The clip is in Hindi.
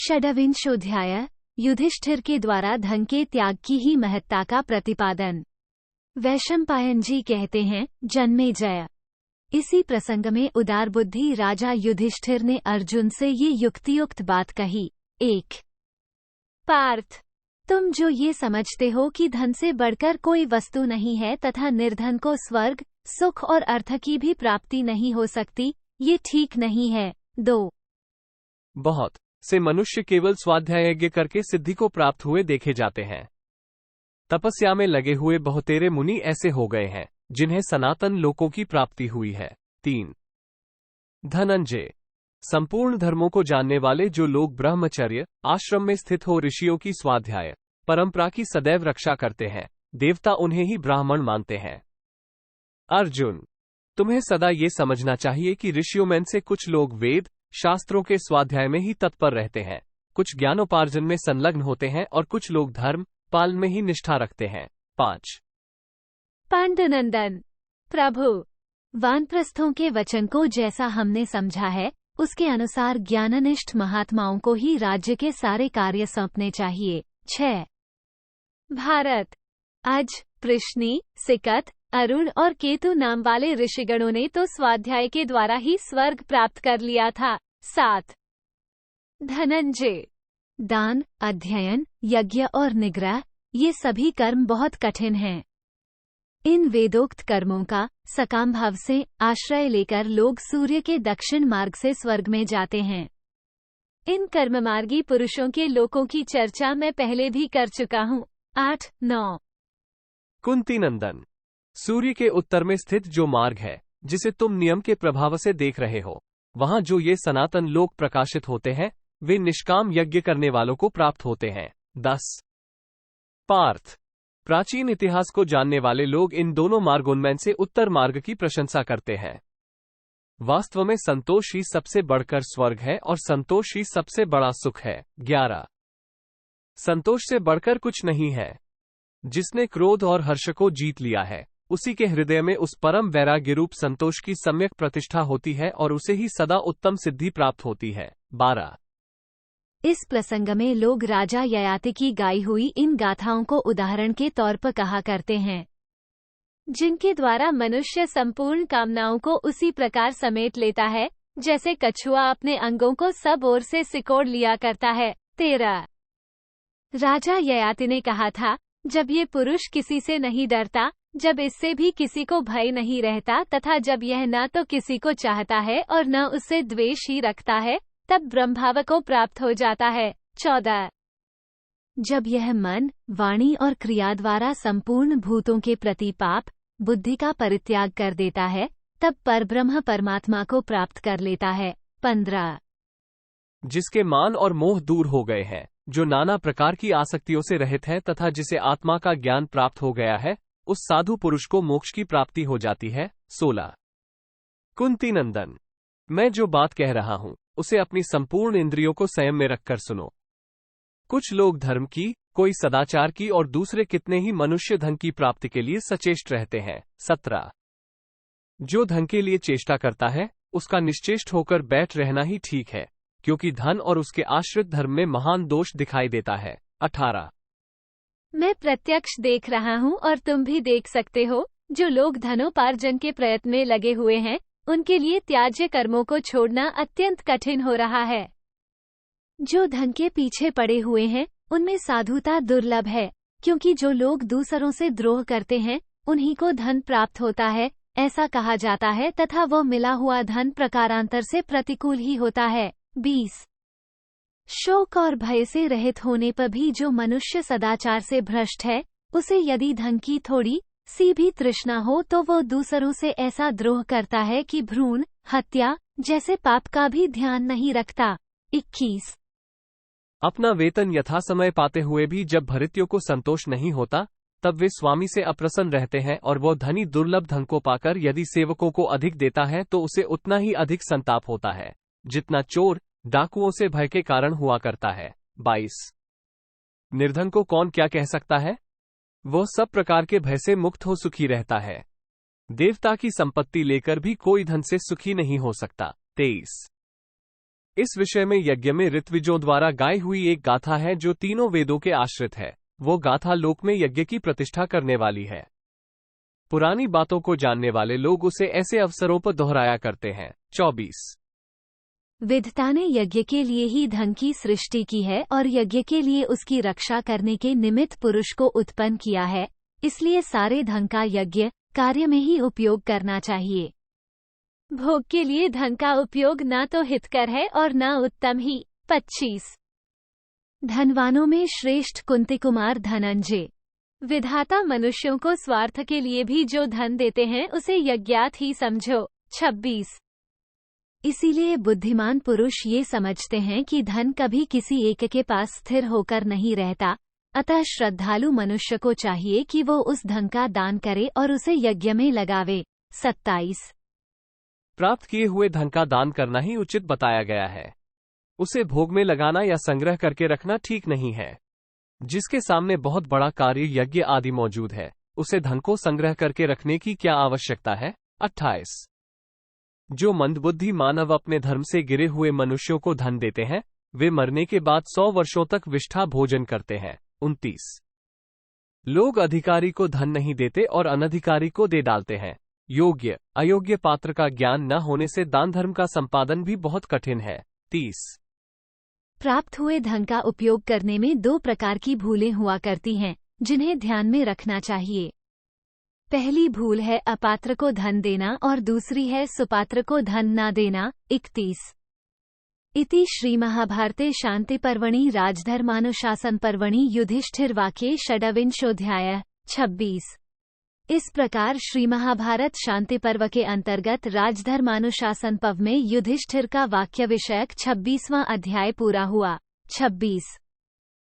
षड्विंशोऽध्याय युधिष्ठिर के द्वारा धन के त्याग की ही महत्ता का प्रतिपादन। वैशंपायन जी कहते हैं, जन्मेजय, इसी प्रसंग में उदार बुद्धि राजा युधिष्ठिर ने अर्जुन से ये युक्तियुक्त बात कही। 1 पार्थ, तुम जो ये समझते हो कि धन से बढ़कर कोई वस्तु नहीं है तथा निर्धन को स्वर्ग, सुख और अर्थ की भी प्राप्ति नहीं हो सकती, ये ठीक नहीं है। 2 बहुत से मनुष्य केवल स्वाध्याय यज्ञ करके सिद्धि को प्राप्त हुए देखे जाते हैं। तपस्या में लगे हुए बहुतेरे मुनि ऐसे हो गए हैं जिन्हें सनातन लोकों की प्राप्ति हुई है। 3 धनंजय, संपूर्ण धर्मों को जानने वाले जो लोग ब्रह्मचर्य आश्रम में स्थित हो ऋषियों की स्वाध्याय परंपरा की सदैव रक्षा करते हैं, देवता उन्हें ही ब्राह्मण मानते हैं। अर्जुन, तुम्हें सदा ये समझना चाहिए कि ऋषियों में से कुछ लोग वेद शास्त्रों के स्वाध्याय में ही तत्पर रहते हैं, कुछ ज्ञानोपार्जन में संलग्न होते हैं और कुछ लोग धर्म पालन में ही निष्ठा रखते हैं। 5 पांडुनंदन, प्रभु, वानप्रस्थों के वचन को जैसा हमने समझा है उसके अनुसार ज्ञाननिष्ठ महात्माओं को ही राज्य के सारे कार्य सौंपने चाहिए। 6 भारत, अज, पृश्नि, सिकत, अरुण और केतु नाम वाले ऋषिगणों ने तो स्वाध्याय के द्वारा ही स्वर्ग प्राप्त कर लिया था। 7 धनंजय, दान, अध्ययन, यज्ञ और निग्रह, ये सभी कर्म बहुत कठिन हैं। इन वेदोक्त कर्मों का सकाम भाव से आश्रय लेकर लोग सूर्य के दक्षिण मार्ग से स्वर्ग में जाते हैं। इन कर्ममार्गी पुरुषों के लोकों की चर्चा मैं पहले भी कर चुका हूँ। 8-9 कुंती नंदन, सूर्य के उत्तर में स्थित जो मार्ग है जिसे तुम नियम के प्रभाव से देख रहे हो, वहां जो ये सनातन लोक प्रकाशित होते हैं वे निष्काम यज्ञ करने वालों को प्राप्त होते हैं। 10 पार्थ, प्राचीन इतिहास को जानने वाले लोग इन दोनों मार्गोन्मेन से उत्तर मार्ग की प्रशंसा करते हैं। वास्तव में संतोष ही सबसे बढ़कर स्वर्ग है और संतोष ही सबसे बड़ा सुख है। 11 संतोष से बढ़कर कुछ नहीं है। जिसने क्रोध और हर्ष को जीत लिया है उसी के हृदय में उस परम वैराग्य रूप संतोष की सम्यक प्रतिष्ठा होती है और उसे ही सदा उत्तम सिद्धि प्राप्त होती है। 12 इस प्रसंग में लोग राजा ययाति की गाई हुई इन गाथाओं को उदाहरण के तौर पर कहा करते हैं, जिनके द्वारा मनुष्य संपूर्ण कामनाओं को उसी प्रकार समेट लेता है जैसे कछुआ अपने अंगों को सब ओर से सिकोड़ लिया करता है। 13 राजा ययाति ने कहा था, जब ये पुरुष किसी से नहीं डरता, जब इससे भी किसी को भय नहीं रहता तथा जब यह न तो किसी को चाहता है और न उससे द्वेष ही रखता है, तब ब्रह्मभाव को प्राप्त हो जाता है। 14 जब यह मन, वाणी और क्रिया द्वारा संपूर्ण भूतों के प्रति पाप बुद्धि का परित्याग कर देता है, तब परब्रह्म परमात्मा को प्राप्त कर लेता है। 15 जिसके मान और मोह दूर हो गए हैं, जो नाना प्रकार की आसक्तियों से रहित है तथा जिसे आत्मा का ज्ञान प्राप्त हो गया है, उस साधु पुरुष को मोक्ष की प्राप्ति हो जाती है। 16 कुंती नंदन, मैं जो बात कह रहा हूं उसे अपनी संपूर्ण इंद्रियों को संयम में रखकर सुनो। कुछ लोग धर्म की, कोई सदाचार की और दूसरे कितने ही मनुष्य धन की प्राप्ति के लिए सचेष्ट रहते हैं। 17 जो धन के लिए चेष्टा करता है उसका निश्चेष्ट होकर बैठ रहना ही ठीक है, क्योंकि धन और उसके आश्रित धर्म में महान दोष दिखाई देता है। 18 मैं प्रत्यक्ष देख रहा हूँ और तुम भी देख सकते हो, जो लोग धनोपार्जन के प्रयत्न में लगे हुए हैं उनके लिए त्याज्य कर्मों को छोड़ना अत्यंत कठिन हो रहा है। जो धन के पीछे पड़े हुए हैं उनमें साधुता दुर्लभ है, क्योंकि जो लोग दूसरों से द्रोह करते हैं उन्हीं को धन प्राप्त होता है, ऐसा कहा जाता है, तथा वो मिला हुआ धन प्रकारांतर से प्रतिकूल ही होता है। 20 शोक और भय से रहित होने पर भी जो मनुष्य सदाचार से भ्रष्ट है, उसे यदि धन की थोड़ी सी भी तृष्णा हो तो वो दूसरों से ऐसा द्रोह करता है कि भ्रूण हत्या जैसे पाप का भी ध्यान नहीं रखता। 21 अपना वेतन यथा समय पाते हुए भी जब भृत्यों को संतोष नहीं होता, तब वे स्वामी से अप्रसन्न रहते हैं और वो धनी दुर्लभ धन को पाकर यदि सेवकों को अधिक देता है तो उसे उतना ही अधिक संताप होता है जितना चोर डाकुओं से भय के कारण हुआ करता है। 22 निर्धन को कौन क्या कह सकता है, वह सब प्रकार के भय से मुक्त हो सुखी रहता है। देवता की संपत्ति लेकर भी कोई धन से सुखी नहीं हो सकता। 23 इस विषय में यज्ञ में ऋत्विजों द्वारा गाई हुई एक गाथा है जो तीनों वेदों के आश्रित है। वो गाथा लोक में यज्ञ की प्रतिष्ठा करने वाली है। पुरानी बातों को जानने वाले लोग उसे ऐसे अवसरों पर दोहराया करते हैं। 24 विधाता ने यज्ञ के लिए ही धन की सृष्टि की है और यज्ञ के लिए उसकी रक्षा करने के निमित्त पुरुष को उत्पन्न किया है, इसलिए सारे धन का यज्ञ कार्य में ही उपयोग करना चाहिए। भोग के लिए धन का उपयोग न तो हितकर है और न उत्तम ही। 25 धनवानों में श्रेष्ठ कुंती कुमार धनंजय। विधाता मनुष्यों को स्वार्थ के लिए भी जो धन देते हैं उसे यज्ञात ही समझो। 26 इसीलिए बुद्धिमान पुरुष ये समझते हैं कि धन कभी किसी एक के पास स्थिर होकर नहीं रहता, अतः श्रद्धालु मनुष्य को चाहिए कि वो उस धन का दान करे और उसे यज्ञ में लगावे। 27 प्राप्त किए हुए धन का दान करना ही उचित बताया गया है। उसे भोग में लगाना या संग्रह करके रखना ठीक नहीं है। जिसके सामने बहुत बड़ा कार्य यज्ञ आदि मौजूद है, उसे धन को संग्रह करके रखने की क्या आवश्यकता है। 28 जो मंदबुद्धि मानव अपने धर्म से गिरे हुए मनुष्यों को धन देते हैं, वे मरने के बाद 100 वर्षों तक विष्ठा भोजन करते हैं। 29 लोग अधिकारी को धन नहीं देते और अनधिकारी को दे डालते हैं। योग्य अयोग्य पात्र का ज्ञान न होने से दान धर्म का संपादन भी बहुत कठिन है। 30 प्राप्त हुए धन का उपयोग करने में 2 प्रकार की भूलें हुआ करती हैं, जिन्हें ध्यान में रखना चाहिए। पहली भूल है अपात्र को धन देना और दूसरी है सुपात्र को धन न देना। 31 इति श्री महाभारते शांति पर्वणि राजधर्मानुशासन पर्वणि युधिष्ठिर वाक्ये षड्विंशोऽध्यायः। 26 इस प्रकार श्री महाभारत शांति पर्व के अंतर्गत राजधर्मानुशासन पर्व में युधिष्ठिर का वाक्य विषयक 26वां अध्याय पूरा हुआ। 26